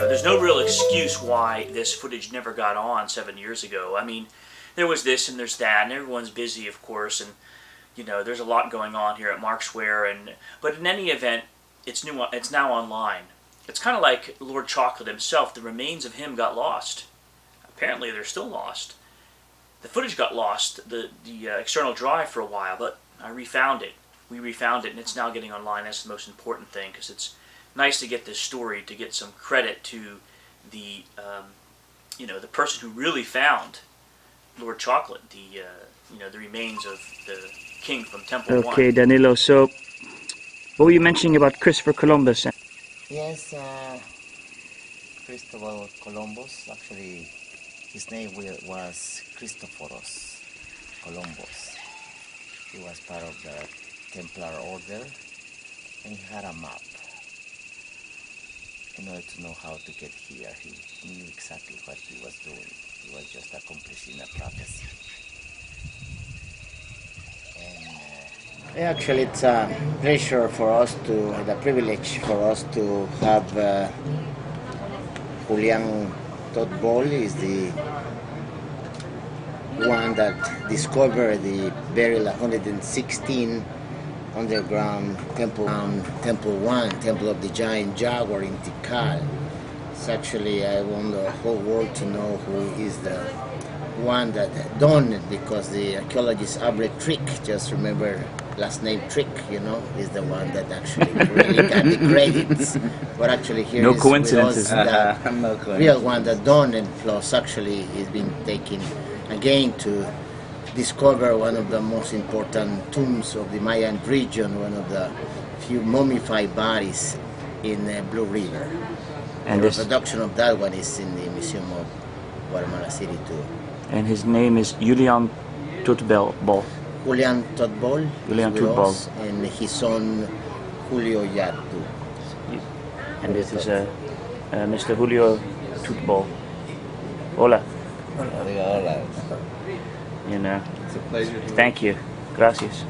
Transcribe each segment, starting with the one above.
There's no real excuse why this footage never got on 7 years ago. I mean, there was this and there's that, and everyone's busy, of course, and you know, there's a lot going on here at Mark Square, but in any event, it's now online. It's kind of like Lord Chocolate himself. The remains of him got lost. Apparently, they're still lost. The footage got lost, the external drive for a while, but I refound it. We refound it, and it's now getting online. That's the most important thing, because it's nice to get this story, to get some credit to the the person who really found Lord Chocolate, the remains of the king from Temple I. Okay, Danilo. So, what were you mentioning about Christopher Columbus? Yes, Cristobal Columbus. Actually, his name was Christophoros Columbus. He was part of the Templar Order, and he had a map. In order to know how to get here, he knew exactly what he was doing. He was just accomplishing a prophecy. And actually, it's a pleasure for us the privilege for us to have Julian Totbol is the one that discovered the burial 116 underground Temple I, Temple of the Giant Jaguar in Tikal. It's actually, I want the whole world to know who is the one that done it, because the archaeologist Aubrey Trik, just remember last name Trik, is the one that actually really got the credits. But actually here no is coincidences. The real one that done, and plus actually is being taken again to discover one of the most important tombs of the Mayan region, one of the few mummified bodies in Blue River. And the reproduction of that one is in the Museum of Guatemala City too. And his name is Julian Totbol. Julian Totbol. Julian Totbol. And his son Julio Yat too. And this is Mr. Julio Totbol. Hola. Hola. It's a pleasure. Thank you. Gracias.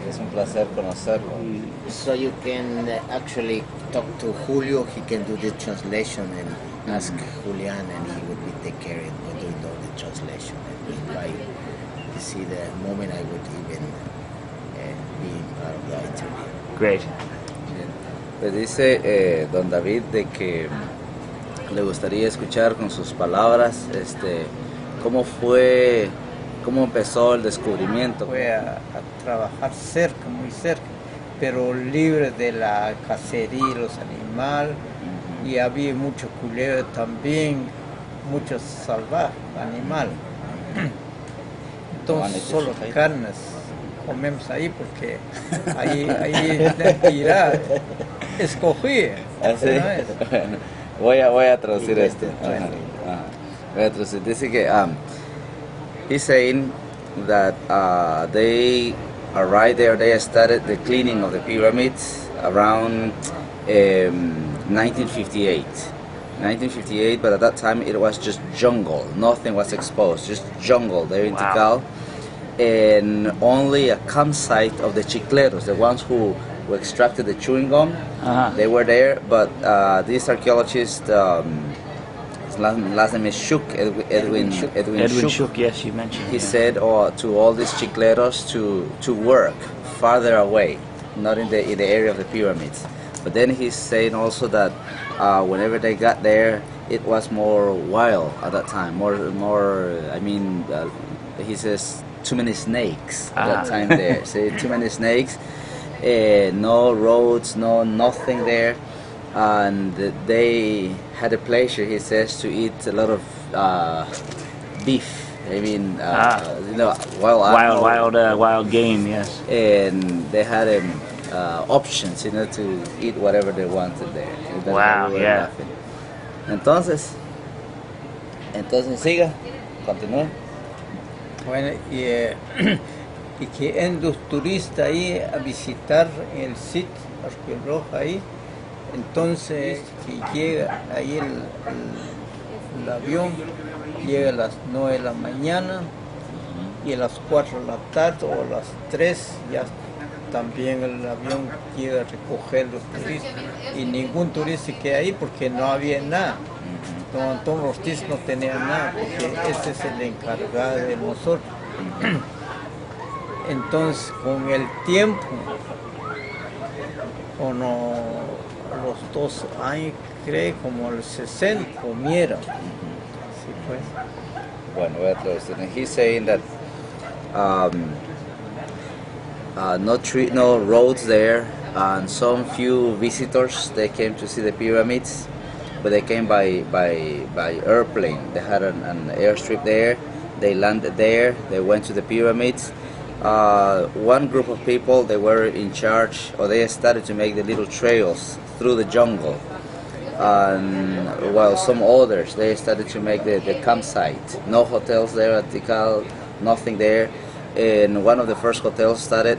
Es un placer conocerlo. So you can actually talk to Julio. He can do the translation and ask Julian, and he would be take care of doing all the translation. And by to see the moment, I would even be part of the interview. Great. Pues dice don David de que le gustaría escuchar con sus palabras cómo empezó el descubrimiento. Fue a trabajar cerca, muy cerca, pero libre de la cacería y los animales, y había mucho culebra también, muchos salvajes, animales. Entonces solo carnes comemos ahí, porque ahí irá escogí. ¿Sí? Voy a traducir esto. Voy a traducir. Dice que he's saying that they arrived there, they started the cleaning of the pyramids around 1958, but at that time it was just jungle, nothing was exposed, just jungle there in Tikal, and only a campsite of the chicleros, the ones who extracted the chewing gum, they were there, but this archaeologist, last name is Shook, Edwin Shook, yes, you mentioned. He said to all these chicleros to work farther away, not in the area of the pyramids. But then he's saying also that whenever they got there, it was more wild at that time. He says too many snakes at that time there. So too many snakes, no roads, nothing there. And they had a pleasure, he says, to eat a lot of beef. Wild game, yes. And they had options, to eat whatever they wanted there. Wow, yeah. Entonces siga, continúe. Bueno, y y que en los turistas ahí a visitar el sitio arqueológico ahí, entonces que llega ahí el avión, llega a las 9 de la mañana y a las 4 de la tarde o a las 3 ya también el avión llega a recoger los turistas y ningún turista queda ahí porque no había nada. Don Antonio Ortiz no tenía nada porque ese es el encargado de nosotros. Entonces con el tiempo, o no, los 2 años, creo, como el 60 comieron. Sí, pues. Bueno, and he's saying that no roads there, and some few visitors, they came to see the pyramids, but they came by airplane. They had an airstrip there, they landed there, they went to the pyramids. One group of people, they were in charge, or they started to make the little trails through the jungle, and while some others, they started to make the campsite. No hotels there at Tikal, nothing there. And one of the first hotels started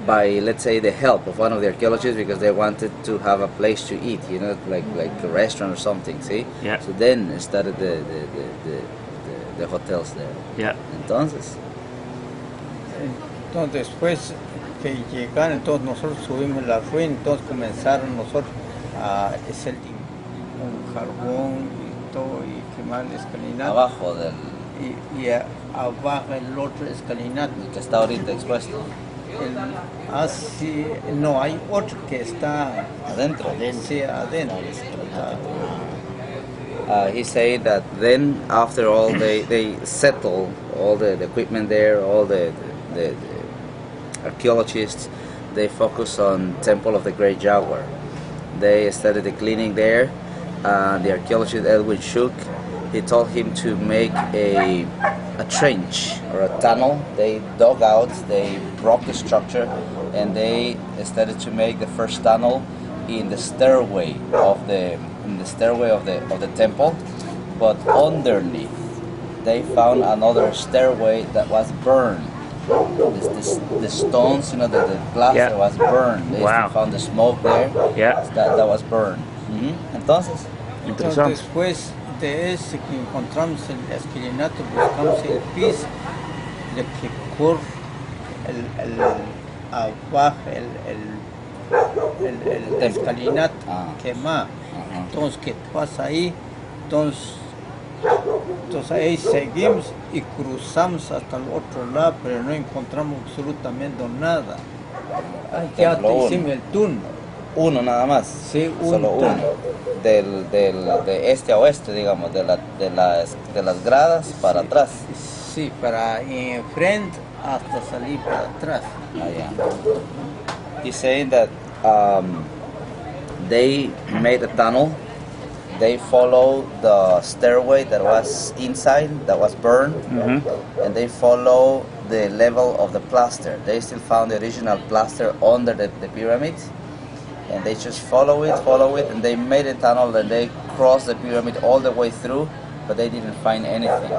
by, let's say, the help of one of the archaeologists, because they wanted to have a place to eat, you know, like a restaurant or something, see? Yeah. So then started the hotels there. Yeah. Entonces, Después que llegaron, entonces nosotros subimos la ruina, entonces comenzaron nosotros a hacer con carbón y todo, y quemar el escalinato. abajo del Abajo el otro escalinato. que está ahorita expuesto. Así, no, hay otro que está Adentro. sí, adentro. He said that then after all they settled all the equipment there, all the archaeologists, they focus on Temple of the Great Jaguar. They started the cleaning there. The archaeologist Edwin Shook, he told him to make a trench or a tunnel. They dug out, they broke the structure, and they started to make the first tunnel in the stairway of the temple. But underneath, they found another stairway that was burned. The stones, you know, the plaster was burned. They still found the smoke there. Yeah. That was burned. Entonces, Interesante. Después de ese que encontramos el esquilinato, buscamos el piso, de que corre abajo el escalinato quema. Entonces, ¿qué pasa ahí? Entonces ahí seguimos y cruzamos hasta el otro lado, pero no encontramos absolutamente nada. Ya Templo hicimos el túnel. uno nada más. Sí, Solo uno. De este a oeste, digamos, de las gradas para atrás. Sí, para enfrente hasta salir para atrás. Yeah. He's saying that they made a tunnel. They followed the stairway that was inside, that was burned, and they follow the level of the plaster. They still found the original plaster under the pyramid, and they just follow it, and they made a tunnel, and they crossed the pyramid all the way through, but they didn't find anything.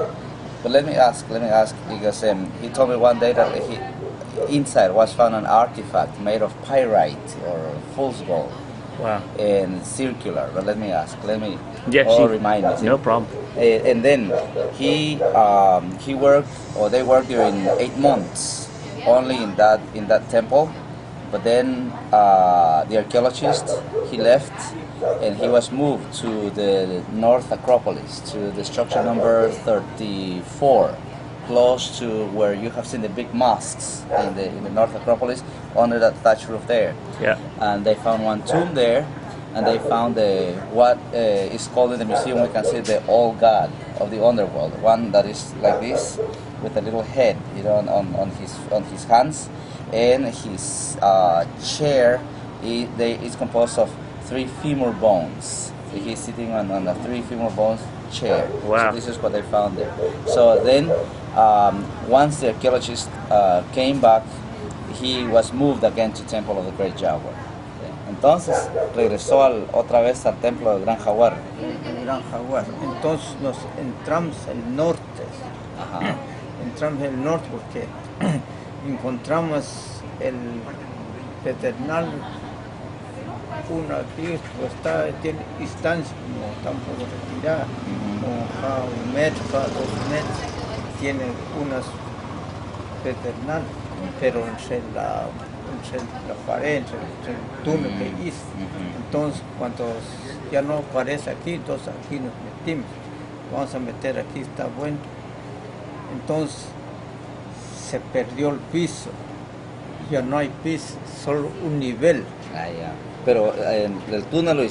But let me ask, because he told me one day that inside was found an artifact made of pyrite or fool's gold. Wow. And circular, but let me remind me. No problem. And then he worked, or they worked during 8 months only in that temple. But then the archaeologist, he left, and he was moved to the North Acropolis, to the structure number 34, close to where you have seen the big mosques in the North Acropolis, under that thatched roof there. Yeah. And they found one tomb there, and they found what is called in the museum, we can see the old god of the underworld, one that is like this, with a little head, you know, on his hands, and his chair is composed of 3 femur bones. He's sitting on a 3 femur bones chair. Wow. So this is what they found there. So then, once the archaeologist came back, he was moved again to Temple of the Great Jaguar. Entonces regresó otra vez al Templo del Gran Jaguar. El Gran Jaguar. Entonces nos entramos al norte. Ajá. entramos en el norte porque encontramos el pedernal, tiene distancia, como está un poco retirada, como cada 1 metro, cada 2 metros, tiene unas pedernal, pero entre la pared, entre el túnel que hizo. Entonces, cuando ya no aparece aquí, entonces aquí nos metimos. Vamos a meter aquí, está bueno. Entonces, se perdió el piso. Ya no hay piso, solo un nivel. Ah, ya. Pero el túnel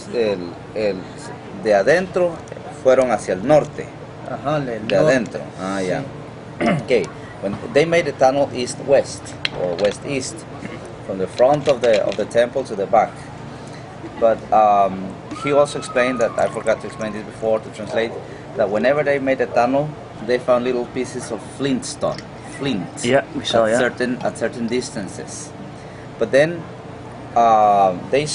de adentro fueron hacia el norte. Ajá, De adentro. Ah, ya. Okay. When they made the tunnel east-west or west-east, from the front of the temple to the back. But he also explained that, I forgot to explain this before to translate, that whenever they made a tunnel, they found little pieces of flintstone, flint, Yeah, we saw, at yeah. certain distances. But then they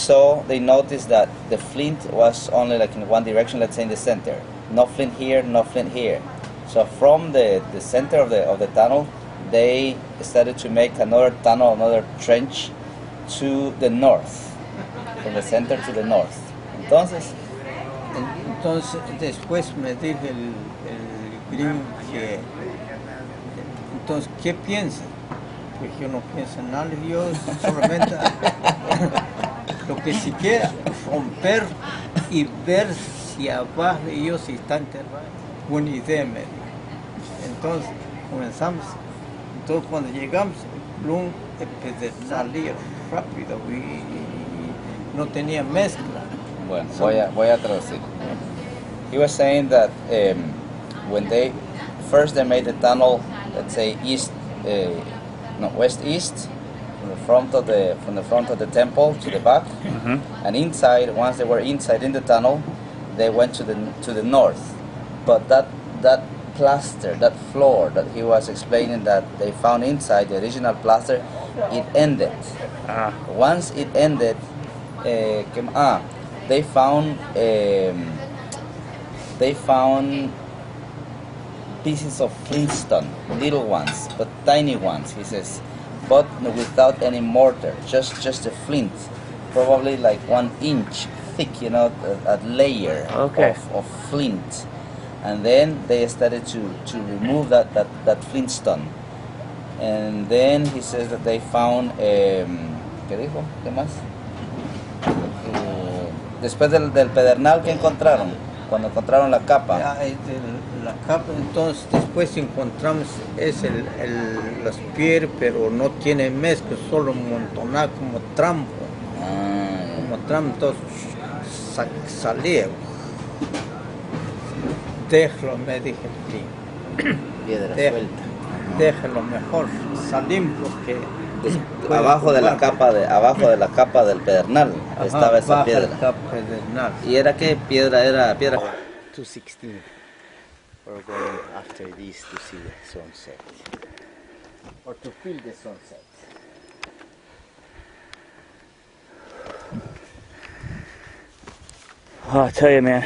noticed that the flint was only like in one direction, let's say in the center. No flint here, no flint here. So from the center of the tunnel, they started to make another tunnel, another trench to the north, from the center to the north. Entonces después me dijo el gringo que, entonces, ¿qué piensa? Pues yo no pienso en nada, yo solamente lo que si quiera romper y ver si abajo de ellos si están enterrados. Buena idea, me dijo. Entonces comenzamos, entonces cuando llegamos, salía rápido y no tenía mezcla. Bueno, voy a traducir. He was saying that when they made the tunnel, let's say west-east, from the front of the temple to the back, and inside. Once they were inside in the tunnel, they went to the north. But that plaster, that floor that he was explaining that they found inside, the original plaster, it ended. Once it ended, they found pieces of flintstone, little ones, but tiny ones, he says, but without any mortar, just a flint, probably like 1 inch thick, a layer of flint. And then they started to remove that flintstone. And then he says that they found, ¿qué dijo? ¿Qué más? Después del pedernal que encontraron, cuando encontraron la capa. La capa, entonces después encontramos las piedras, pero no tiene mezcla, solo montonado como trampo. Como trampo, entonces salía. Déjalo, me dije el Piedra suelta. Déjalo mejor, salimos porque abajo de la capa del pedernal estaba esa piedra. La capa pedernal. ¿Y era qué piedra? Era piedra 216. We're going after this to see the sunset or to feel the sunset. Oh, I tell you, man,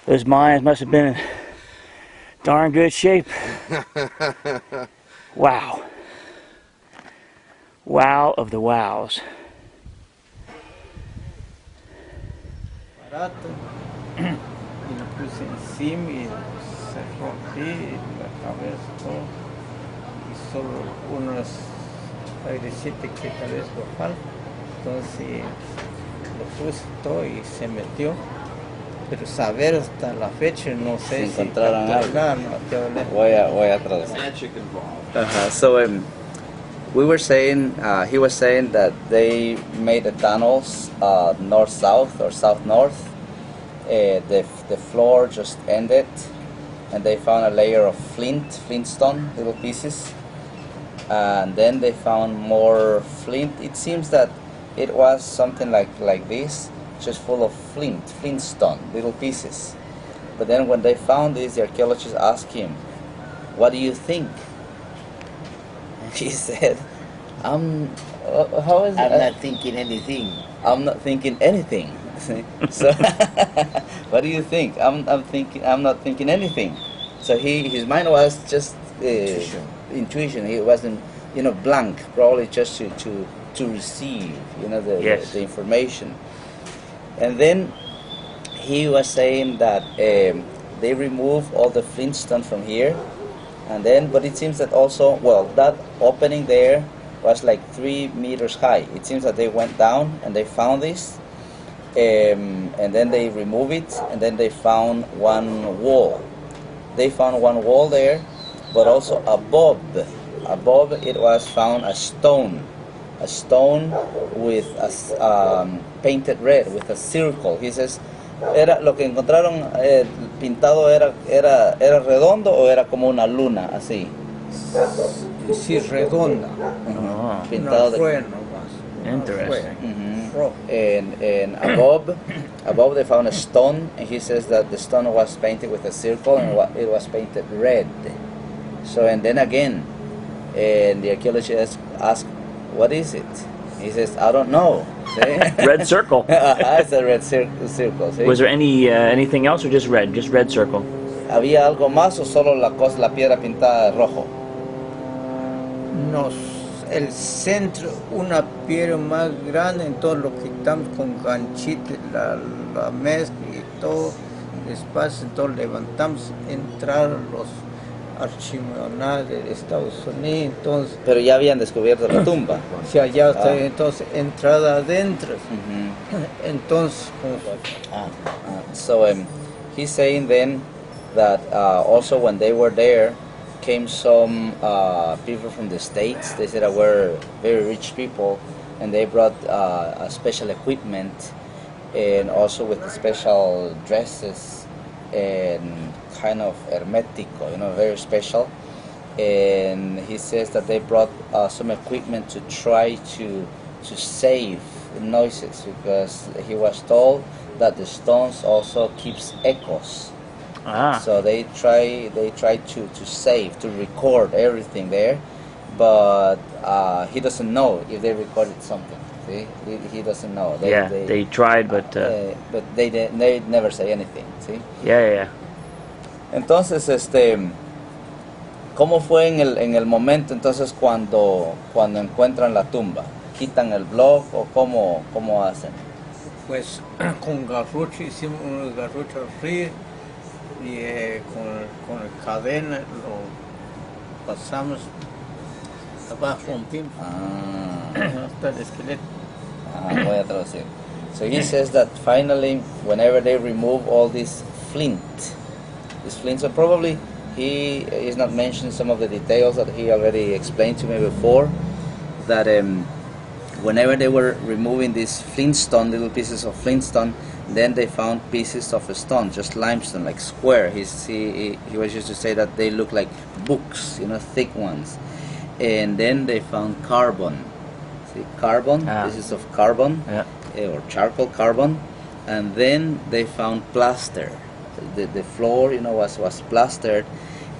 those Mayans must have been in darn good shape. Wow. Wow of the wows. Barato. Y lo puse encima y se rompí la cabeza todo. Y solo unos airecitos que tal vez lo falta. Entonces lo puse todo y se metió. Pero saber hasta la fecha no sé si encontraron algo. Voy a traducir. So we were saying, he was saying that they made the tunnels north-south or south-north. The floor just ended, and they found a layer of flintstone, little pieces, and then they found more flint. It seems that it was something like this, just full of flintstone, little pieces. But then when they found this, the archaeologists asked him, "What do you think?" And he said, I'm not thinking anything. I'm not thinking anything. So, what do you think? I'm not thinking anything. So his mind was just intuition. He wasn't, blank. Probably just to receive, the information. And then he was saying that they removed all the flintstone from here, but it seems that also, that opening there was like 3 meters high. It seems that they went down and they found this, and then they removed it, and then they found one wall. They found one wall there, but also above it was found a stone with a painted red with a circle. He says, lo que encontraron pintado era redondo o era como una luna así. Sí, redonda. Pintado de... Interesting. And above they found a stone, and he says that the stone was painted with a circle and it was painted red. So, and then again, and the archaeologist asked, what is it? He says, I don't know. Red circle. It's a red circle. ¿Sí? Was there anything else or just red circle? ¿Había algo más o solo la piedra pintada de rojo? El centro, una piedra más grande, entonces lo quitamos con ganchito, la mezcla y todo, despacio, entonces levantamos, entraron los archimonales de Estados Unidos, entonces... Pero ya habían descubierto la tumba. Sí, allá está, entonces entrada adentro. Entonces... So he's saying then that also when they were there, came some people from the States. They said that were very rich people, and they brought special equipment, and also with special dresses, and kind of hermetico, very special. And he says that they brought some equipment to try to save the noises, because he was told that the stones also keeps echoes. So they try to save, to record everything there, but he doesn't know if they recorded something. See? He doesn't know. They tried, but they never say anything. See? Yeah. Entonces, ¿cómo fue en el momento entonces cuando encuentran la tumba? ¿Quitan el block o cómo hacen? Pues con garrocha, hicimos unos garrochas arriba y con el cadena lo pasamos abajo, rompimos hasta el esqueleto. Voy a traducir. So he says that finally, whenever they remove all these flints, so probably he is not mentioning some of the details that he already explained to me before, that whenever they were removing these flintstone, little pieces of flintstone, then they found pieces of stone, just limestone, like square. He was used to say that they look like books, thick ones. And then they found carbon. See, carbon, pieces of carbon, or charcoal carbon. And then they found plaster. The floor, was plastered.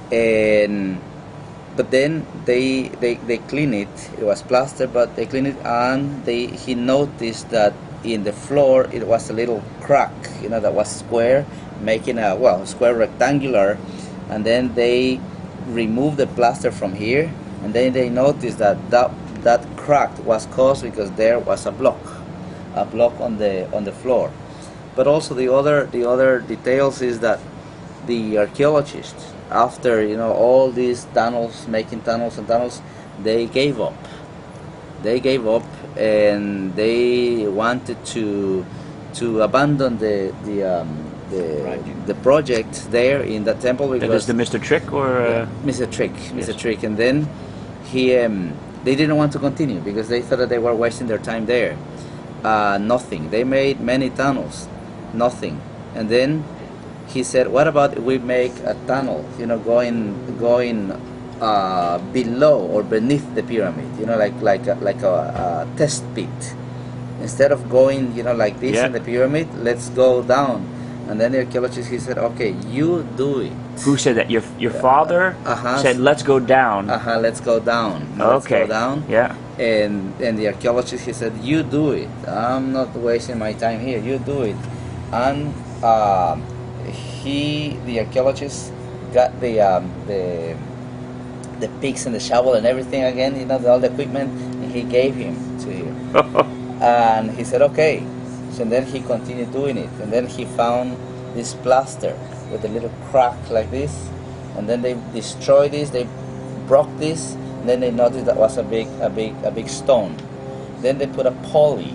But then they clean it. It was plastered, but they cleaned it, and he noticed that in the floor it was a little crack, that was square, making a square rectangular. And then they removed the plaster from here, and then they noticed that crack was caused because there was a block on the floor. But also the other details is that the archaeologists, after all these tunnels, making tunnels and tunnels, they gave up. And they wanted to abandon the project there in the temple, because that is the Mr. Trik or Mr. Trik, Yes. Mr. Trik, and then they didn't want to continue because they thought that they were wasting their time there. Nothing. They made many tunnels, nothing. And then he said, what about if we make a tunnel, going below or beneath the pyramid, like a test pit. Instead of going, like this in the pyramid, let's go down. And then the archaeologist, he said, okay, you do it. Who said that? Your father said, let's go down. Let's go down. Let's go down. Yeah. And the archaeologist, he said, you do it. I'm not wasting my time here. You do it. And the archaeologist got the picks and the shovel and everything again, all the equipment, and he gave him to him. And he said, okay. So then he continued doing it, and then he found this plaster with a little crack like this, and then they destroyed this, they broke this, and then they noticed that was a big stone. Then they put a pulley.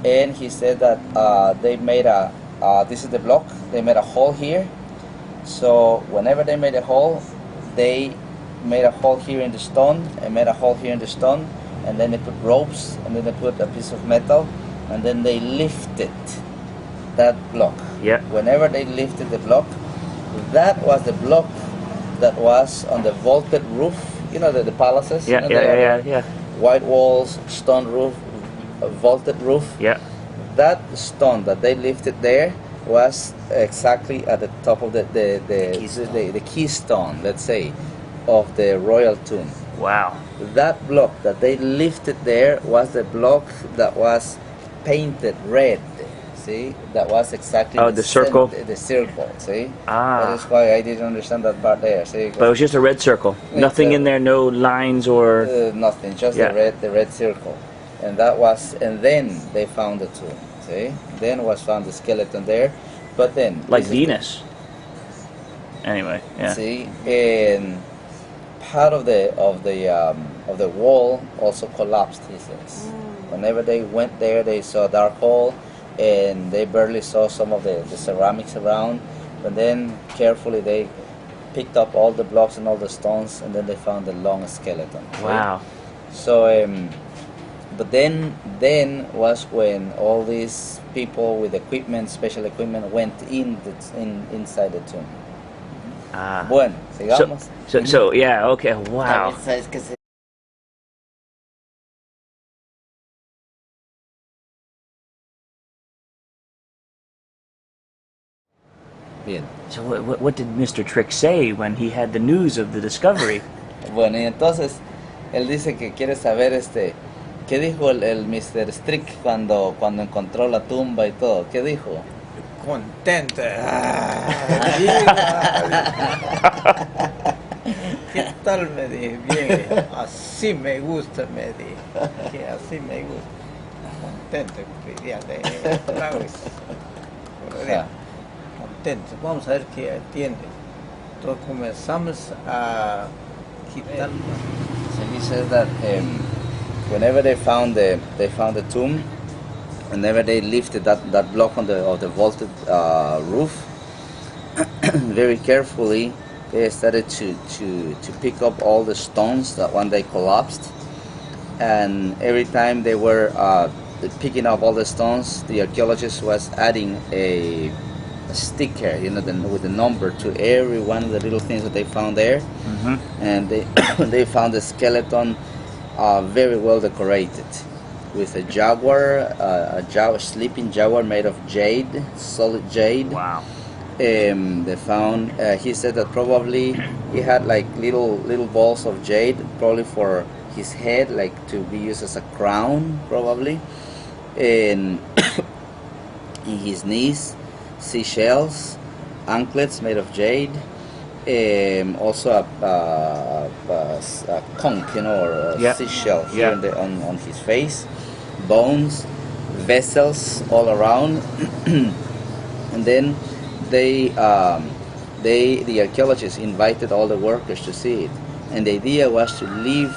And he said that they made this is the block, they made a hole here. So whenever they made a hole, they made a hole here in the stone, and made a hole here in the stone, and then they put ropes, and then they put a piece of metal, and then they lifted that block. Yeah. Whenever they lifted the block, that was the block that was on the vaulted roof, the palaces. Yeah. White walls, stone roof, vaulted roof. Yeah. That stone that they lifted there was exactly at the top of the keystone, let's say, of the royal tomb. Wow. That block that they lifted there was the block that was painted red. See, that was exactly the circle. The circle. See, Ah. that is why I didn't understand that part there. See, But it was just a red circle. Nothing in there, no lines or. nothing, just Yeah. the red circle, and then they found the tomb. See, then was found the skeleton there, but then Like this is Venus. Anyway, yeah. See, and part of the wall also collapsed. He says, whenever they went there, they saw a dark hole, and they barely saw some of the ceramics around. But then carefully they picked up all the blocks and all the stones, and then they found the long skeleton. Wow. So, but then was when all these people with equipment, special equipment, went inside the tomb. Ah. Bueno, sigamos. So yeah, okay, wow. ¿Sabes qué se- Bien. So what did Mr. Trik say when he had the news of the discovery? Bueno, y entonces él dice que quiere saber ¿qué dijo el Mr. Strick cuando encontró la tumba y todo? ¿Qué dijo? Contento. ¿Qué tal? Me dije, bien, así me gusta, me dije, que así me gusta. Contento, pedía de tragos. Contento, vamos a ver qué atiende. Entonces comenzamos a quitar. So he says that whenever they found the tomb, whenever they lifted that block of the vaulted roof, very carefully they started to pick up all the stones that one day collapsed, and every time they were picking up all the stones, the archaeologist was adding a sticker, with the number to every one of the little things that they found there. Mm-hmm. And they found the skeleton very well decorated, with a jaguar, sleeping jaguar made of jade, solid jade. Wow. They found. He said that probably he had like little balls of jade, probably for his head, like to be used as a crown, probably. And in his knees, seashells, anklets made of jade. Also a conch, or a seashell here on his face, bones, vessels all around, and then the archaeologists invited all the workers to see it, and the idea was to leave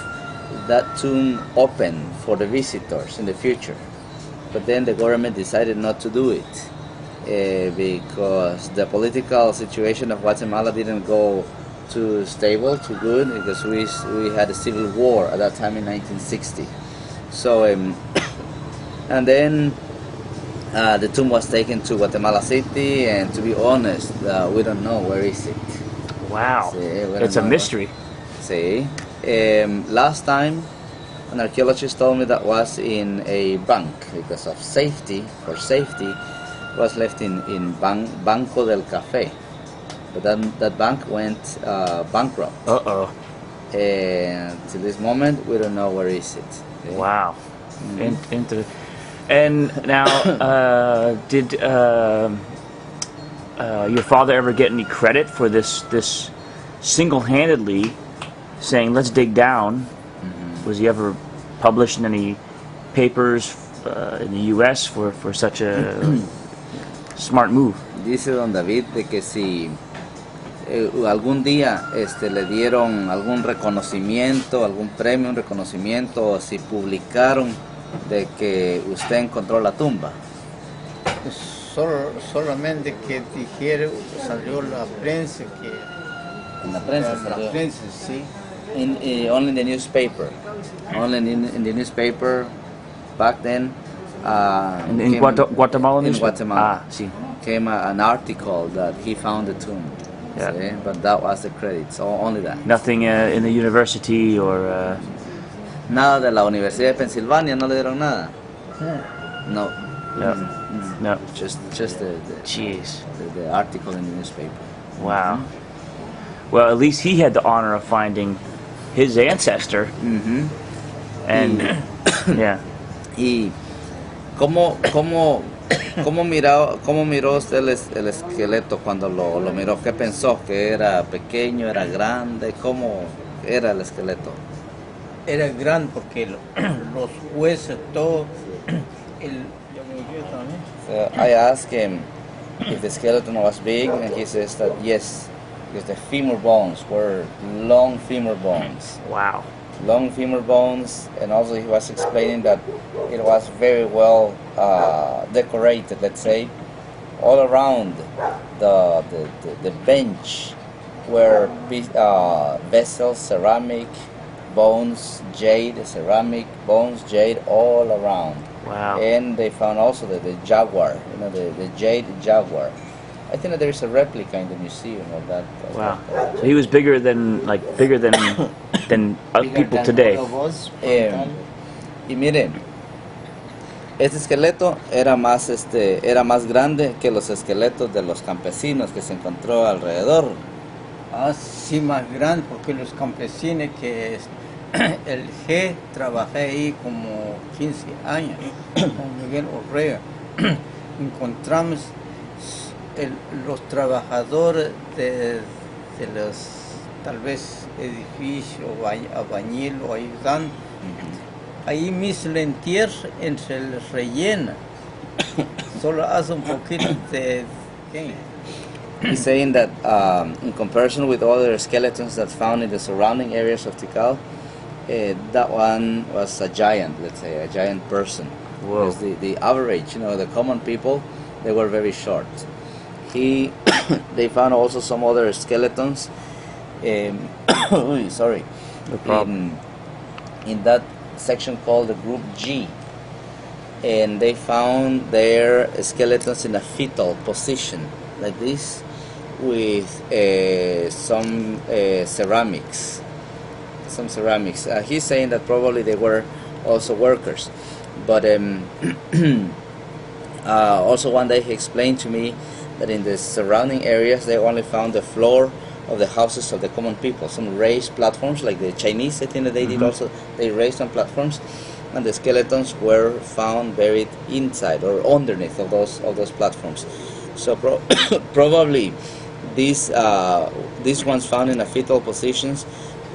that tomb open for the visitors in the future, but then the government decided not to do it. Because the political situation of Guatemala didn't go too stable, too good, because we had a civil war at that time in 1960. So, and then the tomb was taken to Guatemala City, and to be honest, we don't know where is it. Wow. See, It's a mystery. See, last time an archaeologist told me that was in a bank because of safety, was left in Banco del Café, but that bank went bankrupt. Uh-oh. And to this moment, we don't know where is it. Okay? Wow. And now, did your father ever get any credit for this single-handedly saying, let's dig down? Was he ever published in any papers in the U.S. for such a smart move? Dice don David de que si algún día le dieron algún reconocimiento, algún premio, un reconocimiento, o si publicaron de que usted encontró la tumba. Solamente que dijeron, salió la prensa que... En la prensa salió. La prensa, sí. Only in the newspaper. Only in the newspaper back then. In Guatemala in newspaper? Guatemala. Ah, sí. Came an article that he found the tomb. Yeah. See? But that was the credit, so only that. Nothing in the university or... Nada de la Universidad de Pensilvania, no le dieron nada. No. No. Just Jeez. the article in the newspaper. Wow. Well, at least he had the honor of finding his ancestor. And yeah. Y cómo miró usted el esqueleto cuando lo miró? ¿Qué pensó? ¿Que era pequeño, era grande? ¿Cómo era el esqueleto? Era grande porque los huesos, todo, So I asked him if the skeleton was big, and he says that yes, because the femur bones were long femur bones. Wow. Long femur bones, and also he was explaining that it was very well decorated, let's say. All around the bench were vessels, ceramic, bones, jade, ceramic, bones, jade, all around. Wow. And they found also the jaguar, the jade jaguar. I think that there is a replica in the museum of that. Wow. So he was bigger than people today. Y miren, este esqueleto era más grande que los esqueletos de los campesinos que se encontró alrededor. Sí, más grande porque los campesinos que el G trabajé ahí como 15 años con Miguel Orrea. Encontramos los trabajadores de los tal vez edificios, albañil o ayudante. Ahí mismo le entierran entre el relleno. Solo hace un poquito de... He's saying that in comparison with other skeletons that found in the surrounding areas of Tikal, that one was a giant, let's say, a giant person. Whoa. Because the average, the common people, they were very short. They found also some other skeletons. Sorry. No problem. In that section called the Group G. And they found their skeletons in a fetal position, like this, with some ceramics. He's saying that probably they were also workers. But also one day he explained to me that in the surrounding areas they only found the floor of the houses of the common people, some raised platforms like the Chinese. I think that they did also. They raised some platforms, and the skeletons were found buried inside or underneath of those platforms. So probably these ones found in a fetal positions,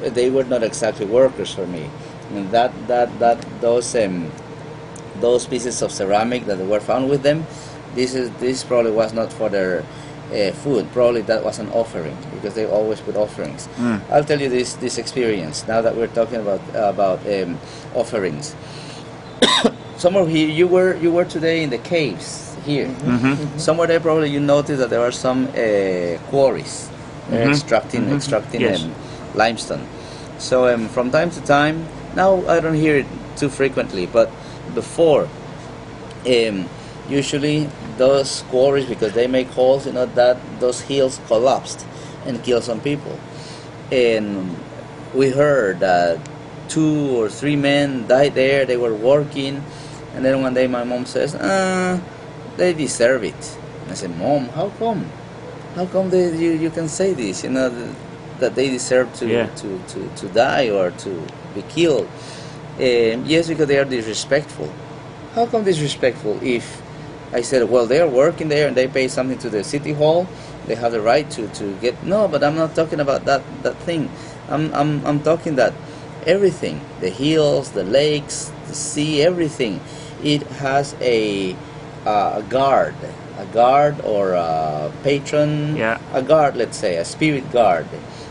they were not exactly workers for me. And those pieces of ceramic that were found with them, this probably was not for their food. Probably that was an offering, because they always put offerings. I'll tell you this experience now that we're talking about offerings. Somewhere here you were today in the caves here. Somewhere there probably you noticed that there are some quarries extracting Yes. limestone. So from time to time, now I don't hear it too frequently, but before, usually those quarries, because they make holes, that those hills collapsed and killed some people. And we heard that 2 or 3 men died there. They were working, and then one day my mom says, they deserve it. And I said, Mom, how come? How come you can say this? That they deserve to die or to be killed. Yes, because they are disrespectful. How come disrespectful if I said, well, they are working there and they pay something to the city hall. They have the right to get. No, but I'm not talking about that thing. I'm talking that everything, the hills, the lakes, the sea, everything, it has a guard or a patron, Yeah. a guard, let's say, a spirit guard.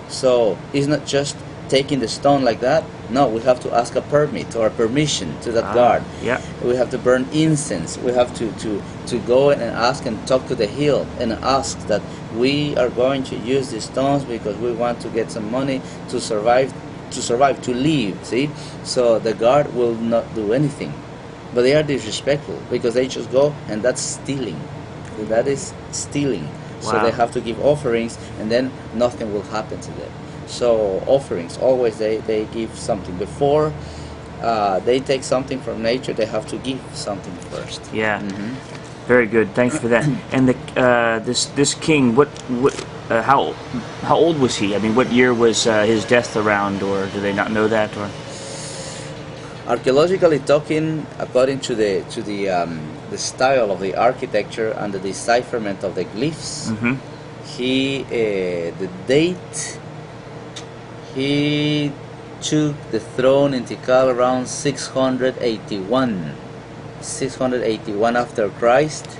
So it's not just taking the stone like that. No, we have to ask a permit or a permission to that guard. Yeah. We have to burn incense. We have to go in and ask and talk to the hill and ask that we are going to use these stones because we want to get some money to survive, to live. See, so the guard will not do anything, but they are disrespectful because they just go and that's stealing. That is stealing. So Wow. they have to give offerings and then nothing will happen to them. So offerings, always they give something. Before they take something from nature, they have to give something first. Yeah. Very good. Thanks for that. And the this king, how old was he? I mean, what year was his death around, or do they not know that? Or Archaeologically talking, according to the style of the architecture and the decipherment of the glyphs, he the date he took the throne in Tikal around 681 after Christ,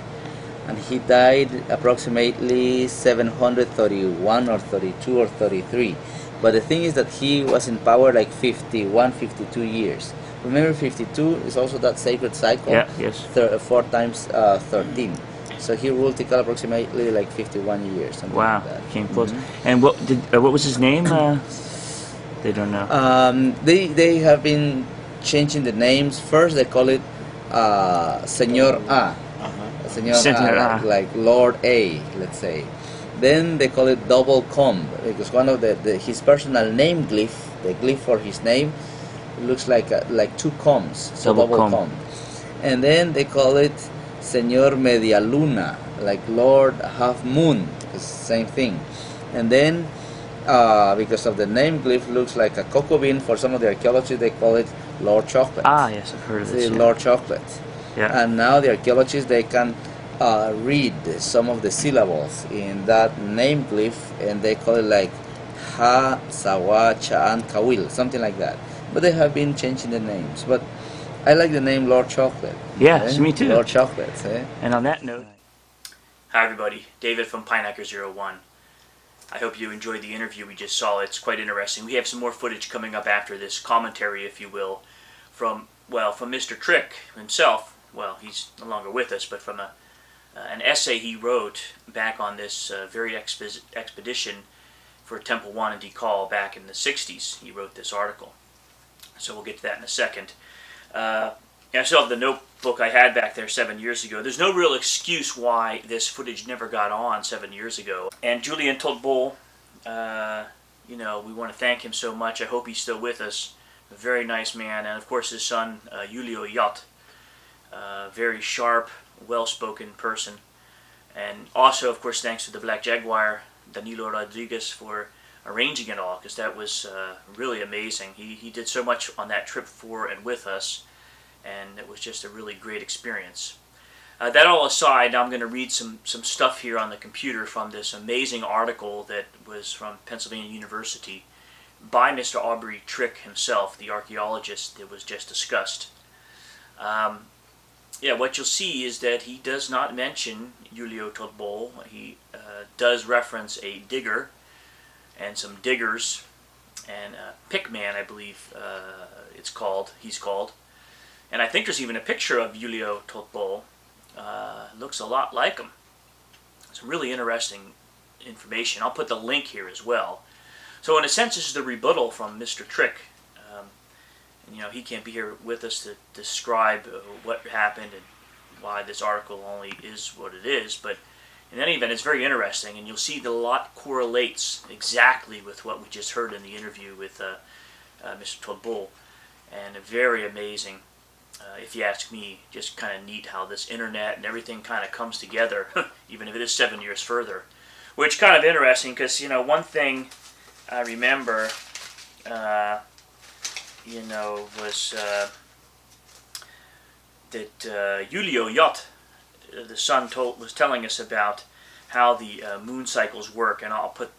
and he died approximately 731 or 32 or 33. But the thing is that he was in power like 51, 52 years. Remember, 52 is also that sacred cycle. Yeah, yes. 4 times 13. So he ruled Tikal approximately like 51 years. Something wow, like that. came close. And what was his name? They don't know. They have been changing the names. First they call it Señor A. Señor Señor A, A. like Lord A, let's say. Then they call it Double Comb because one of his personal name glyph, the glyph for his name, looks like two combs, so Double comb. comb. And then they call it Señor Media Luna, like Lord Half Moon, it's the same thing. And then because of the name glyph looks like a cocoa bean, for some of the archaeologists they call it Lord Chocolate. Ah, yes, I've heard of this. See, Yeah. Lord Chocolate. Yeah. And now the archaeologists they can read some of the syllables in that name glyph, and they call it like Ha, Sawa, Chaan, Kawil, something like that. But they have been changing the names. But I like the name Lord Chocolate. Yes, me too. Lord Chocolate. And on that note, Hi everybody, David from Pinehacker01. I hope you enjoyed the interview we just saw. It's quite interesting. We have some more footage coming up after this, commentary if you will, from Mr. Trik himself. Well, he's no longer with us, but from an essay he wrote back on this very expedition for Temple I in Tikal back in the 60s. He wrote this article. So we'll get to that in a second. I still have the notebook I had back there 7 years ago. There's no real excuse why this footage never got on 7 years ago. And Julio Yat, we want to thank him so much. I hope he's still with us. A very nice man. And of course his son, Julio Yat, very sharp, well-spoken person. And also, of course, thanks to the Black Jaguar, Danilo Rodriguez, for arranging it all, because that was really amazing. He did so much on that trip for and with us, and it was just a really great experience. That all aside, now I'm going to read some stuff here on the computer from this amazing article that was from Pennsylvania University by Mr. Aubrey Trik himself, the archaeologist that was just discussed. What you'll see is that he does not mention Julio Yat. He does reference a digger and some diggers and Pickman, I believe he's called. And I think there's even a picture of Julio Yat. Looks a lot like him. Some really interesting information. I'll put the link here as well. So in a sense, this is the rebuttal from Mr. Trik. And he can't be here with us to describe what happened and why this article only is what it is. But in any event, it's very interesting, and you'll see that a lot correlates exactly with what we just heard in the interview with Mr. Yat. And very amazing. If you ask me, just kind of neat how this internet and everything kind of comes together, even if it is 7 years further. Which kind of interesting, because, one thing I remember, was that Julio Yat the son was telling us about how the moon cycles work, and I'll put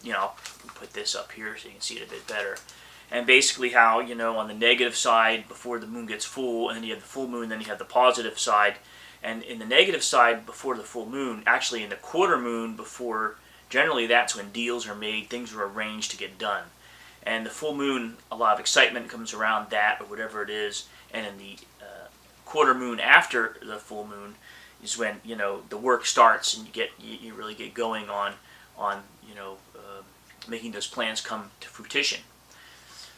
this up here so you can see it a bit better. And basically how, on the negative side, before the moon gets full, and then you have the full moon, then you have the positive side. And in the negative side, before the full moon, actually in the quarter moon before, generally that's when deals are made, things are arranged to get done. And the full moon, a lot of excitement comes around that, or whatever it is. And in the quarter moon after the full moon is when, the work starts, and you really get going on making those plans come to fruition.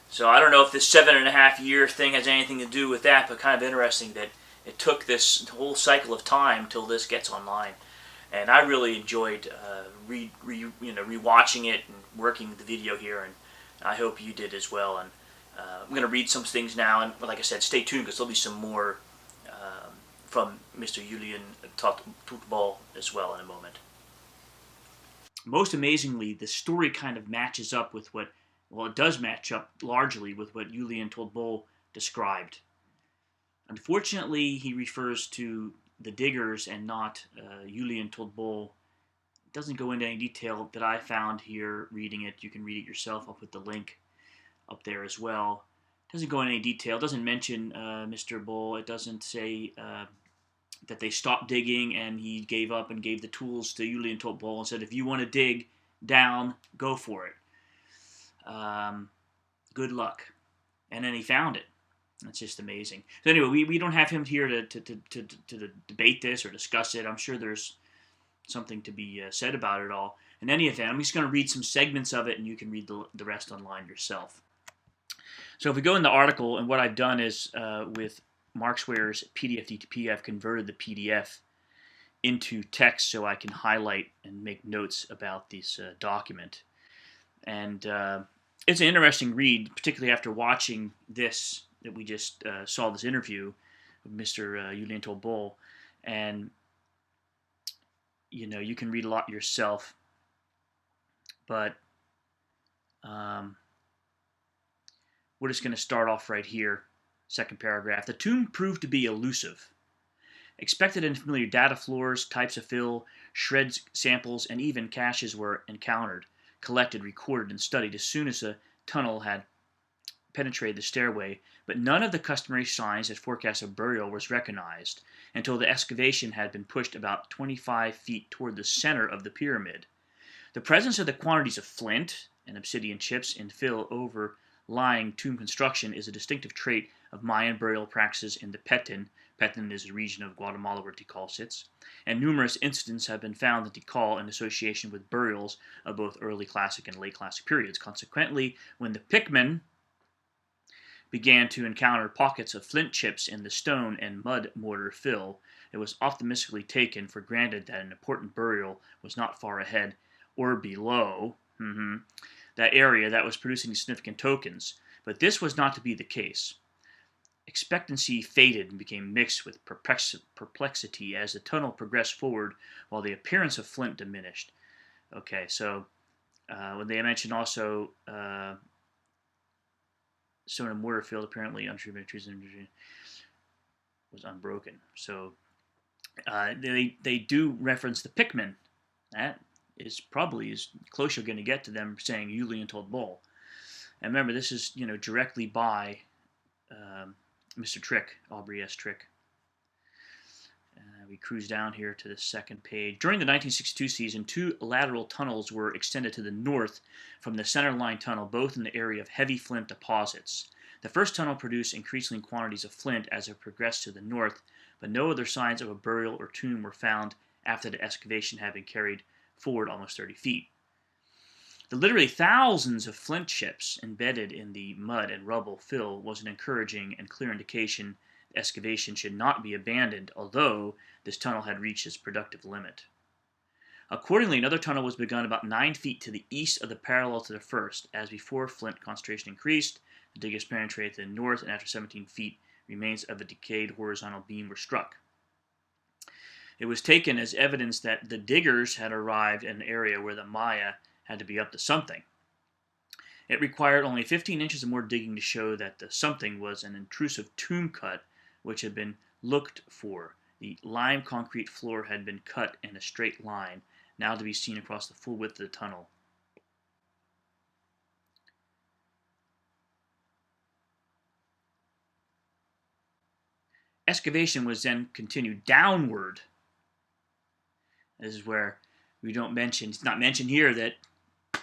So I don't know if this 7.5-year thing has anything to do with that, but kind of interesting that it took this whole cycle of time till this gets online. And I really enjoyed rewatching it and working the video here, and I hope you did as well. And I'm going to read some things now, and like I said, stay tuned because there'll be some more from Mr. Julio Chocolate as well in a moment. Most amazingly, the story kind of matches up with it does match up largely with what Julio Chocolate described. Unfortunately, he refers to the diggers and not Julio Chocolate. It doesn't go into any detail that I found here reading it. You can read it yourself. I'll put the link up there as well. It doesn't go into any detail. It doesn't mention Mr. Bull. It doesn't say that they stopped digging and he gave up and gave the tools to Julio Chocolate and said, if you want to dig down, go for it. Good luck. And then he found it. That's just amazing. So anyway, we don't have him here to debate this or discuss it. I'm sure there's something to be said about it all. In any event, I'm just going to read some segments of it, and you can read the rest online yourself. So if we go in the article, and what I've done is with Marksware's PDF DTP, I've converted the PDF into text so I can highlight and make notes about this document. And it's an interesting read, particularly after watching this, that we just saw this interview with Mr. Julio Chocolate. And, you can read a lot yourself. But we're just going to start off right here. Second paragraph. The tomb proved to be elusive. Expected and familiar data floors, types of fill, shreds, samples, and even caches were encountered, collected, recorded, and studied as soon as a tunnel had penetrated the stairway, but none of the customary signs that forecast a burial was recognized until the excavation had been pushed about 25 feet toward the center of the pyramid. The presence of the quantities of flint and obsidian chips in fill overlying tomb construction is a distinctive trait of Mayan burial practices in the Petén. Petén is a region of Guatemala where Tikal sits, and numerous incidents have been found in Tikal in association with burials of both early classic and late classic periods. Consequently, when the Pickmen began to encounter pockets of flint chips in the stone and mud mortar fill, it was optimistically taken for granted that an important burial was not far ahead or below that area that was producing significant tokens. But this was not to be the case. Expectancy faded and became mixed with perplexity as the tunnel progressed forward while the appearance of flint diminished. Okay, so when they mentioned also stone and mortar field apparently was unbroken. So they do reference the Pickmen. That is probably as close you're going to get to them saying Julio Chocolate. And remember, this is directly by Mr. Trik, Aubrey S. Trik. We cruise down here to the second page. During the 1962 season, 2 lateral tunnels were extended to the north from the centerline tunnel, both in the area of heavy flint deposits. The first tunnel produced increasing quantities of flint as it progressed to the north, but no other signs of a burial or tomb were found after the excavation had been carried forward almost 30 feet. The literally thousands of flint chips embedded in the mud and rubble fill was an encouraging and clear indication the excavation should not be abandoned, although this tunnel had reached its productive limit. Accordingly, another tunnel was begun about 9 feet to the east of the parallel to the first. As before, flint concentration increased. The diggers penetrated to the north, and after 17 feet, remains of a decayed horizontal beam were struck. It was taken as evidence that the diggers had arrived at an area where the Maya had to be up to something. It required only 15 inches of more digging to show that the something was an intrusive tomb cut which had been looked for. The lime concrete floor had been cut in a straight line, now to be seen across the full width of the tunnel. Excavation was then continued downward. This is where we don't mention, it's not mentioned here that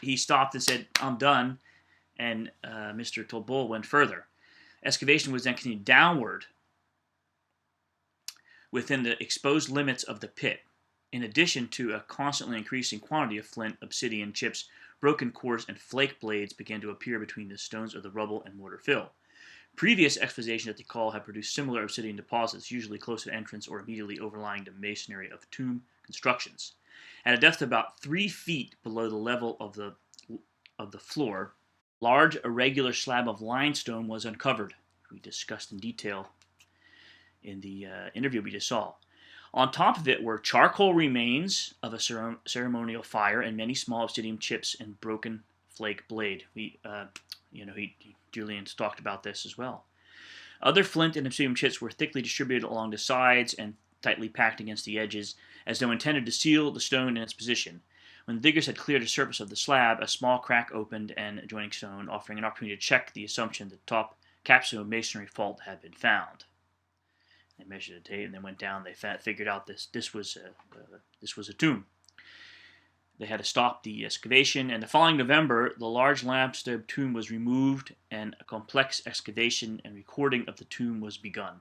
he stopped and said, I'm done, and Mr. Tolbull went further. Excavation was then continued downward within the exposed limits of the pit. In addition to a constantly increasing quantity of flint, obsidian chips, broken cores, and flake blades began to appear between the stones of the rubble and mortar fill. Previous excavation at Tikal had produced similar obsidian deposits, usually close to the entrance or immediately overlying the masonry of tomb constructions. At a depth of about 3 feet below the level of the floor, a large irregular slab of limestone was uncovered. We discussed in detail in the interview we just saw. On top of it were charcoal remains of a ceremonial fire and many small obsidian chips and broken flake blade. Julian talked about this as well. Other flint and obsidian chips were thickly distributed along the sides and tightly packed against the edges, as though intended to seal the stone in its position. When the diggers had cleared the surface of the slab, a small crack opened an adjoining stone, offering an opportunity to check the assumption that the top capstone masonry fault had been found. They measured the tape and then went down. They figured out this was a tomb. They had to stop the excavation, and the following November, the large limestone tomb was removed, and a complex excavation and recording of the tomb was begun.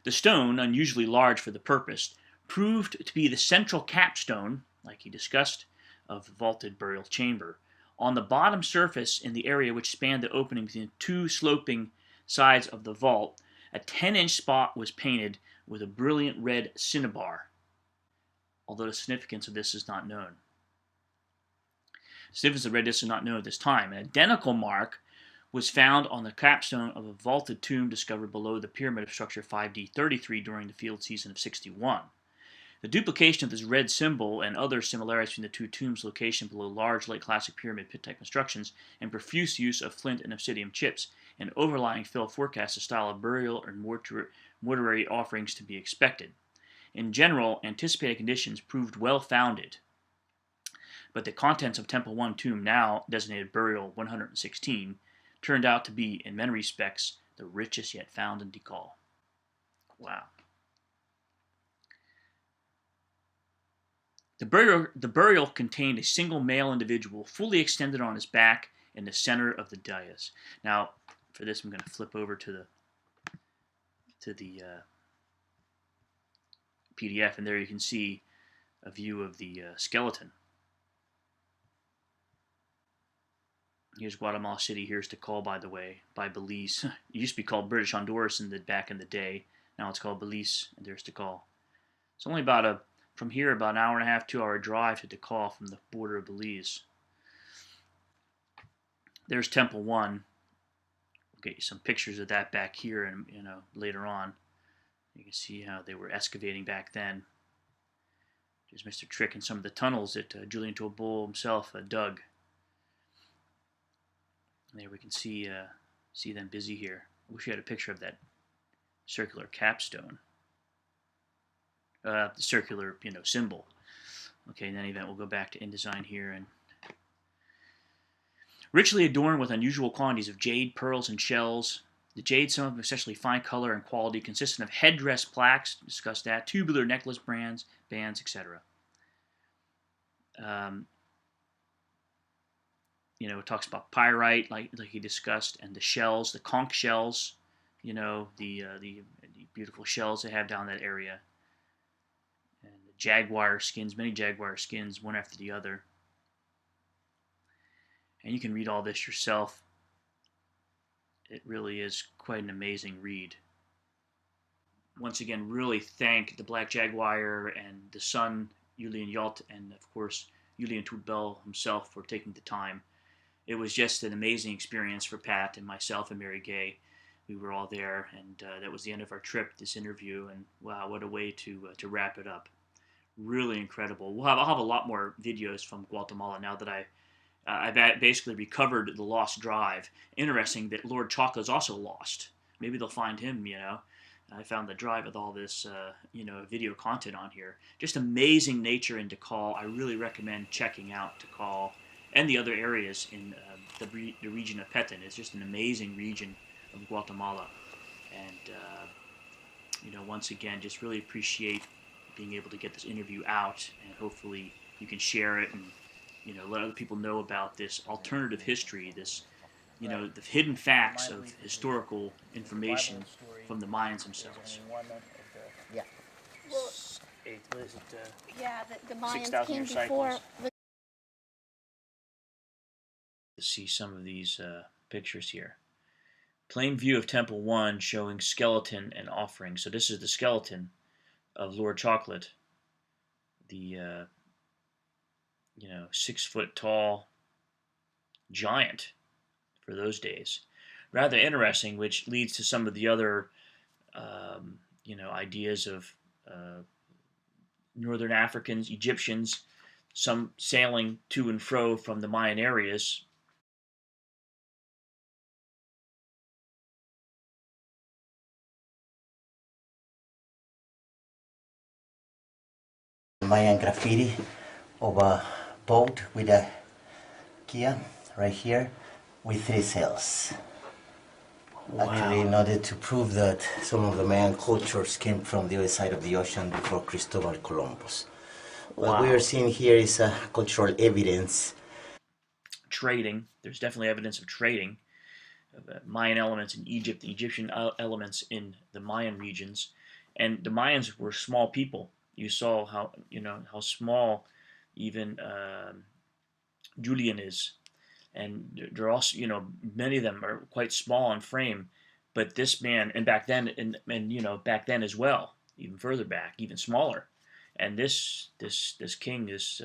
The stone, unusually large for the purpose, proved to be the central capstone, like he discussed, of the vaulted burial chamber. On the bottom surface, in the area which spanned the opening between the two sloping sides of the vault, a 10-inch spot was painted with a brilliant red cinnabar, although the significance of this is not known. The significance of red disc is not known at this time. An identical mark was found on the capstone of a vaulted tomb discovered below the pyramid of structure 5D33 during the field season of 61. The duplication of this red symbol and other similarities between the two tombs' location below large late classic pyramid pit-type constructions and profuse use of flint and obsidian chips and overlying fill forecast the style of burial or mortuary offerings to be expected. In general, anticipated conditions proved well-founded, but the contents of Temple I tomb, now designated Burial 116, turned out to be, in many respects, the richest yet found in Tikal. Wow. The burial contained a single male individual, fully extended on his back in the center of the dais. Now, for this, I'm going to flip over to the PDF, and there you can see a view of the skeleton. Here's Guatemala City. Here's Tikal, by the way, by Belize. It used to be called British Honduras back in the day. Now it's called Belize, and there's Tikal. It's only from here about an hour and a half, 2 hour drive to Tikal from the border of Belize. There's Temple I. We'll get you some pictures of that back here, and later on. You can see how they were excavating back then. There's Mr. Trik and some of the tunnels that Julien Tolbull himself dug. There we can see them busy here. I wish you had a picture of that circular capstone. The circular, symbol. Okay, in any event, we'll go back to InDesign here. And richly adorned with unusual quantities of jade, pearls, and shells. The jade, some of them especially fine color and quality, consistent of headdress plaques, discussed that, tubular necklace bands, etc. It talks about pyrite, like he discussed, and the shells, the conch shells, the beautiful shells they have down that area. And the jaguar skins, many jaguar skins, one after the other. And you can read all this yourself. It really is quite an amazing read. Once again, really thank the Black Jaguar and the son, Julio Yat, and of course, Julien Tolbull himself for taking the time. It was just an amazing experience for Pat and myself and Mary Gay. We were all there, and that was the end of our trip, this interview, and wow, what a way to wrap it up. Really incredible. I'll have a lot more videos from Guatemala now that I've basically recovered the lost drive. Interesting that Lord Chocolate is also lost. Maybe they'll find him, I found the drive with all this, video content on here. Just amazing nature in Tikal. I really recommend checking out Tikal and the other areas in the region of Petén. It's just an amazing region of Guatemala. And, once again, just really appreciate being able to get this interview out, and hopefully you can share it and, let other people know about this alternative history, this, the hidden facts of historical information from the Mayans themselves. Yeah. What is it? Yeah, the Mayans 6,000 came year before. cycles. To see some of these pictures here. Plain view of Temple I showing skeleton and offering. So this is the skeleton of Lord Chocolate, the 6-foot tall giant for those days. Rather interesting, which leads to some of the other ideas of Northern Africans, Egyptians, some sailing to and fro from the Mayan areas. Mayan graffiti of a boat with a Kia right here with 3 sails. Actually, in order to prove that some of the Mayan cultures came from the other side of the ocean before Cristobal Columbus. What we are seeing here is cultural evidence. Trading. There's definitely evidence of trading. Of Mayan elements in Egypt, the Egyptian elements in the Mayan regions. And the Mayans were small people. You saw how small even Julian is. And they're also, many of them are quite small in frame, but this man, and back then, and back then as well, even further back, even smaller, and this king is,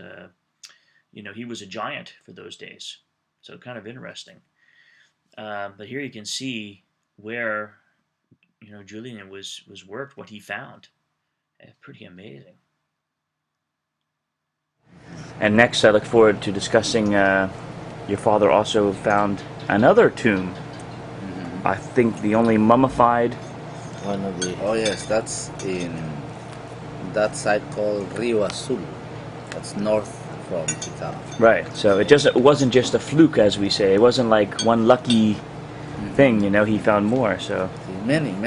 he was a giant for those days, so kind of interesting. But here you can see where, Julian was worked, what he found. Pretty amazing. And next, I look forward to discussing. Your father also found another tomb. I think the only mummified. One of the. Oh yes, that's in that site called Rio Azul. That's north from Tikal. Right. So it wasn't just a fluke, as we say. It wasn't like one lucky thing. He found more. So Many tombs.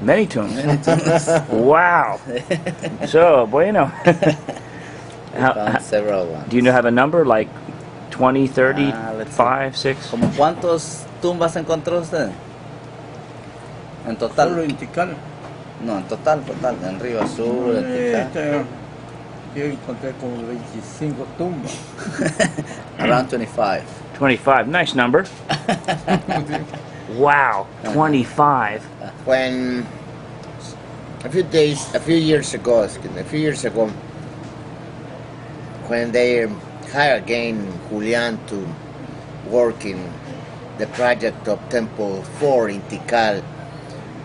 many tombs. Many tombs. Wow. So bueno. Found several ones. Do you have a number, like 20, 30, let's see. 5, 6? ¿Cómo cuántos tumbas encontró usted? En Solo total. en Tikal. No, en total, en Río Azul, en Tikal. Yo encontré como 25 tumbas. Around 25. 25. Nice number. Wow. 25. When a few years ago, when they hired again Julian to work in the project of Temple IV in Tikal,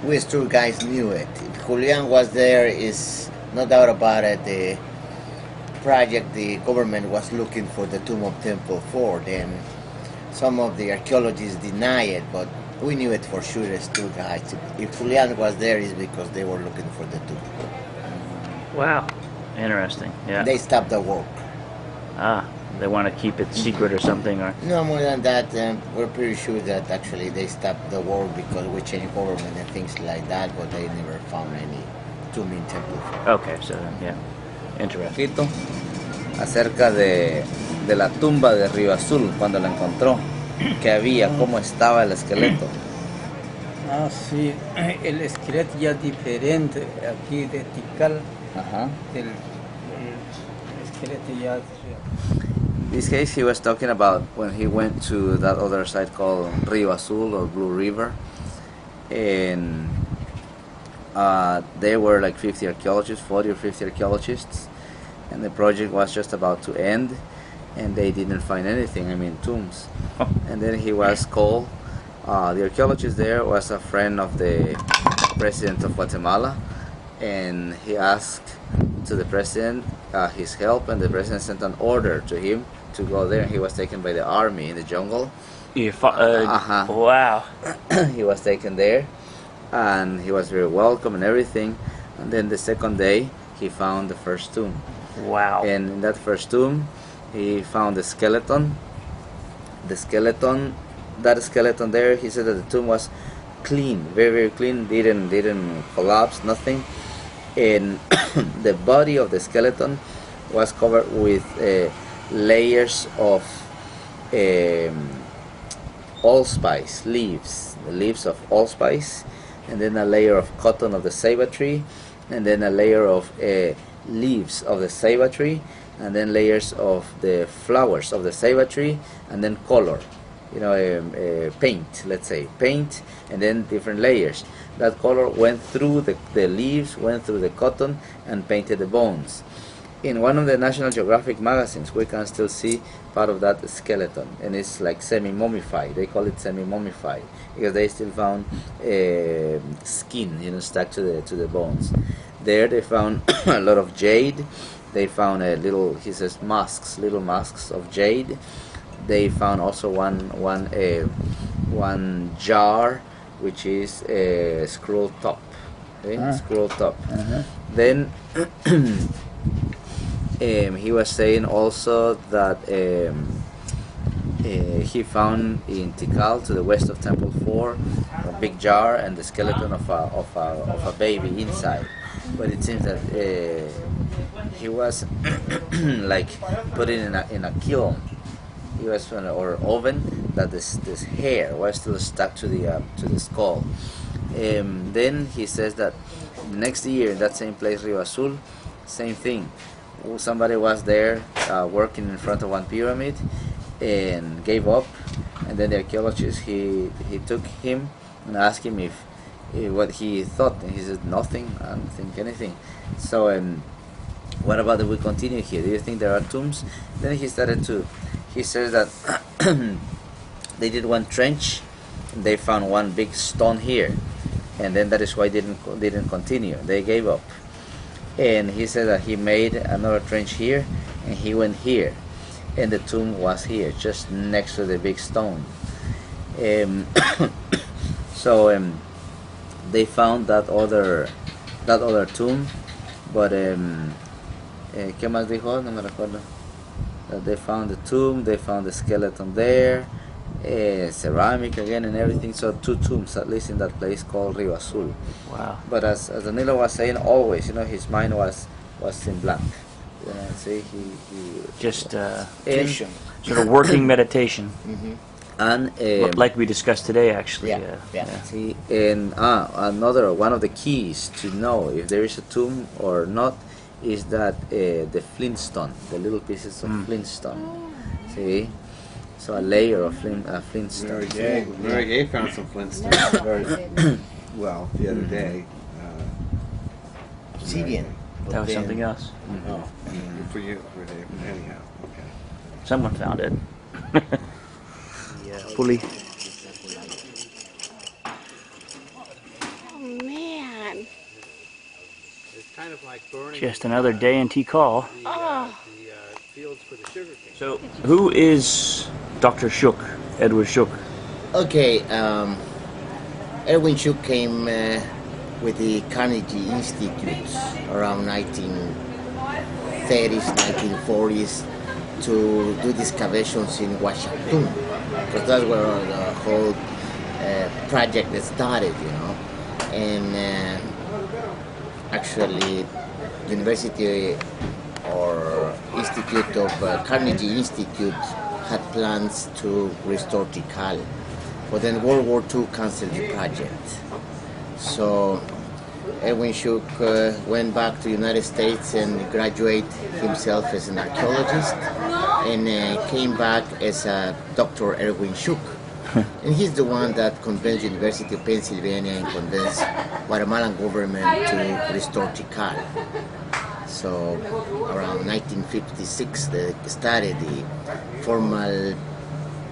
we as tour guys knew it. If Julian was there, is no doubt about it. The project, the government was looking for the tomb of Temple IV. Then some of the archaeologists deny it, but we knew it for sure as tour guys. If Julian was there, it's because they were looking for the tomb. Wow. Interesting. Yeah. They stopped the work. They want to keep it secret or something, or No more than that. We're pretty sure that actually they stopped the war because we changed government and things like that, but they never found any tomb in Temple. okay. So yeah, interesting. Poquito acerca de la tumba de Río Azul cuando la encontró, que había, cómo estaba el esqueleto. Ah, sí, el esqueleto ya diferente aquí de Tikal. Ajá. El esqueleto ya. In this case, he was talking about when he went to that other site called Rio Azul or Blue River, and there were like 50 archaeologists, 40 or 50 archaeologists, and the project was just about to end, and they didn't find anything. I mean, tombs. And then he was called. The archaeologist there was a friend of the president of Guatemala, and he asked to the president his help, and the president sent an order to him to go there. He was taken by the army in the jungle. Wow. He was taken there, and he was very welcome and everything. And then the second day, he found the first tomb. Wow. And in that first tomb, he found a skeleton. The skeleton, that skeleton there, he said that the tomb was clean, very, very clean, didn't collapse, nothing. And the body of the skeleton was covered with layers of allspice leaves, the leaves of allspice, and then a layer of cotton of the ceiba tree, and then a layer of leaves of the ceiba tree, and then layers of the flowers of the ceiba tree, and then color, paint, let's say, paint, and then different layers. That color went through the leaves, went through the cotton, and painted the bones. In one of the National Geographic magazines, we can still see part of that skeleton, and it's like semi-mummified. They call it semi-mummified because they still found skin, stuck to the bones. There they found a lot of jade. They found he says little masks of jade. They found also one jar, which is a scroll top. Okay? Scroll top. Then he was saying also that he found in Tikal, to the west of Temple 4, a big jar and the skeleton of a baby inside. But it seems that he was like put it in a kiln. He was or oven, that this hair was still stuck to the skull. Then he says that next year in that same place, Rio Azul, same thing. Somebody was there working in front of one pyramid and gave up, and then the archaeologist he took him and asked him if what he thought, and he said nothing, I don't think anything. So what about if we continue here? Do you think there are tombs? Then he says that they did one trench, and they found one big stone here, and then that is why they didn't continue. They gave up. And he said that he made another trench here, and he went here, and the tomb was here, just next to the big stone. So they found that other tomb, but ¿qué más dijo? No me recuerdo. That they found the tomb, they found the skeleton there, ceramic again and everything. So 2 tombs at least in that place called Rio Azul. Wow. But as Danilo was saying, always, his mind was in blank. See, he Just Vision. sort of working meditation, and like we discussed today, actually. Yeah. see, and another one of the keys to know if there is a tomb or not is that the flintstone, the little pieces of flintstone. See, so a layer of flintstone. Mary Gay found some flintstones. Well, the other day. Obsidian. That was something else. Oh, good for you, Renee. Anyhow, okay. Someone found it. Fully. Oh man. It's kind of like burning Just another day in Tikal. Oh. the fields for the sugar cane. So, who is Dr. Shook, Edward Shook? Okay, Edwin Shook came with the Carnegie Institute around 1930s, 1940s to do the excavations in Washington, because that's where the whole project started, and actually University or Institute of Carnegie Institute had plans to restore Tikal, but then World War II canceled the project. So Edwin Shook went back to the United States and graduated himself as an archaeologist, and came back as a Dr. Edwin Shook. And he's the one that convinced the University of Pennsylvania and convinced Guatemalan government to restore Tikal. So around 1956 they started the formal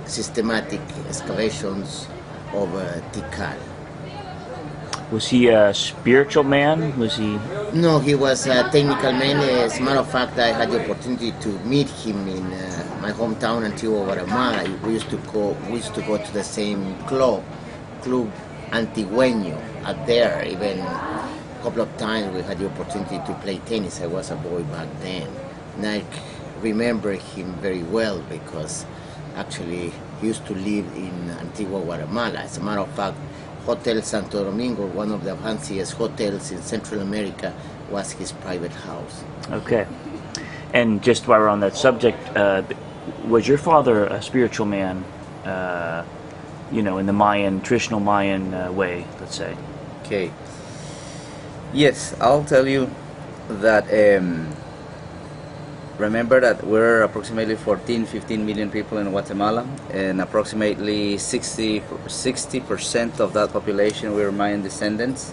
systematic excavations of Tikal. Was he a spiritual man? Was he? No, he was a technical man. As a matter of fact, I had the opportunity to meet him in my hometown, Antigua, Guatemala. We used to go to the same club Antigueño out there. Even a couple of times we had the opportunity to play tennis. I was a boy back then. And I remember him very well because actually he used to live in Antigua, Guatemala. As a matter of fact, Hotel Santo Domingo, one of the fanciest hotels in Central America, was his private house. Okay. And just while we're on that subject, was your father a spiritual man, in the Mayan, traditional Mayan way, let's say? Okay. Yes, I'll tell you that remember that we're approximately 15 million people in Guatemala, and approximately 60% of that population were Mayan descendants.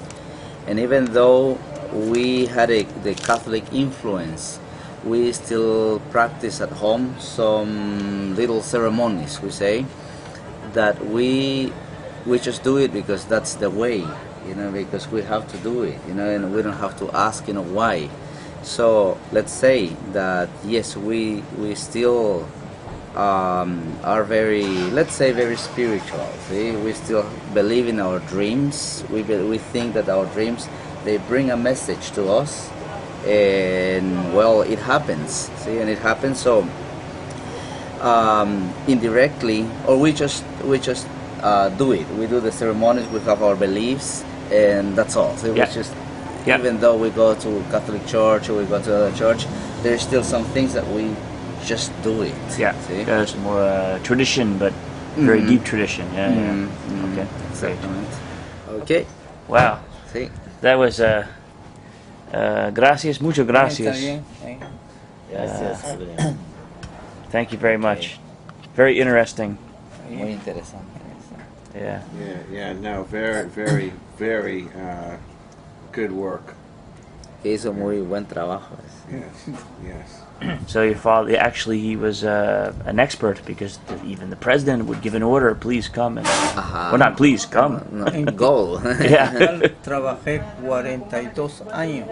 And even though we had the Catholic influence, we still practice at home some little ceremonies, we say, that we just do it because that's the way, because we have to do it, and we don't have to ask, why. So let's say that yes, we still are very, let's say, very spiritual. See, we still believe in our dreams. We think that our dreams, they bring a message to us, and well, it happens. See, and it happens. So indirectly, or we just do it. We do the ceremonies. We have our beliefs, and that's all. So Yeah. we just. Yeah. Even though we go to Catholic church or we go to other church, there's still some things that we just do it. Yeah. See? There's more tradition, but very deep tradition. Yeah. Mhm. Okay. Great. Exactamente. Okay. Wow. Sí. That was gracias, muchas Está gracias. bien. Gracias. Thank you very much. Very interesting. Muy interesante. Yeah. Yeah, no, very, very, very good work. Hizo muy buen trabajo. Yes. So your father, actually, he was an expert because even the president would give an order, please come. And, well, not please, come. No, go. Yeah. Trabajé 42 años.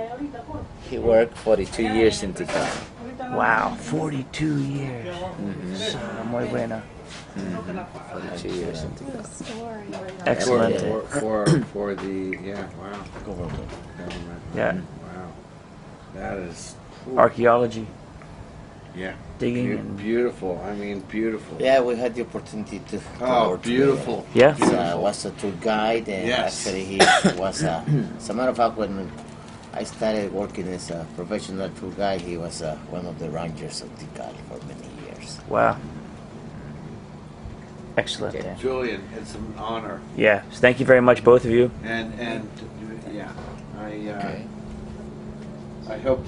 He worked 42 years in Tikal. Wow, 42 years. So, muy buena. 42 years in Tikal. Excellent. For the government. Yeah. Wow. That is Archaeology, digging, and beautiful. I mean, beautiful. Yeah, we had the opportunity to Oh, work beautiful. yeah. together. I was a tour guide, and Yes. actually he was as a matter of fact, when I started working as a professional tour guide, he was one of the rangers of Tikal for many years. Wow. Excellent. Okay. Julian, it's an honor. Yeah. So thank you very much, both of you. And yeah, I hope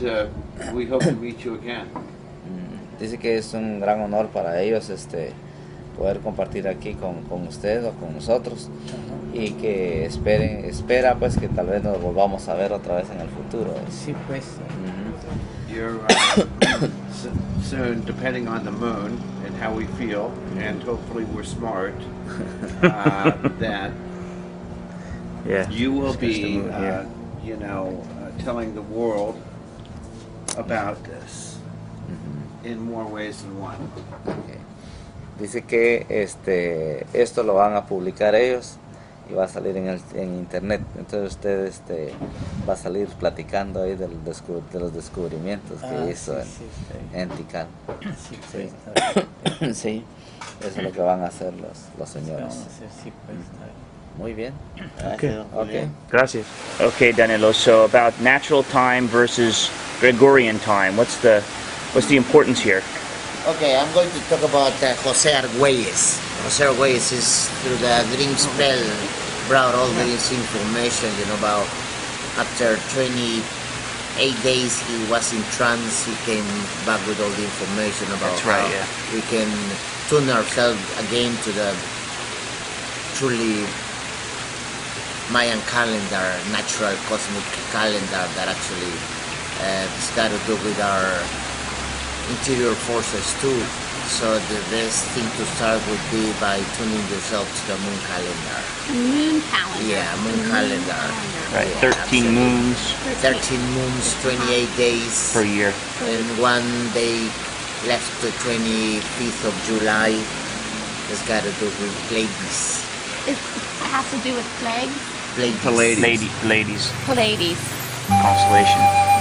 we hope to meet you again. Dice que es un gran honor para ellos poder compartir aquí con usted o con nosotros, y que espera pues que tal vez nos volvamos a ver otra vez en el futuro. Sí, pues. You're soon, depending on the moon and how we feel, and hopefully we're smart, that Yeah. you will be, moon, yeah. telling the world about this in more ways than one. Okay. Dice que esto lo van a publicar ellos y va a salir en internet. Entonces usted va a salir platicando ahí de los descubrimientos que hizo en Tikal. Sí, pues. Sí, eso es lo que van a hacer los señores. Sí, pues. Muy bien. Okay. Okay. Gracias. Okay, Danilo. So about natural time versus Gregorian time. What's the importance here? Okay, I'm going to talk about Jose Argüelles. Jose Argüelles is through the dream spell brought all this information, about after 28 days he was in trance, he came back with all the information about That's right, how yeah. we can tune ourselves again to the truly Mayan calendar, natural cosmic calendar that actually has got to do with our interior forces too. So the best thing to start would be by tuning yourself to the moon calendar. Moon calendar. Yeah, moon calendar. Right. Yeah, 13 absolutely. moons 13 moons, 28 days, per year. and one day left, the 25th of July. Has got to do with Pleiades. has to do with plagues? Pleiades. Ladies. Pleiades. Constellation.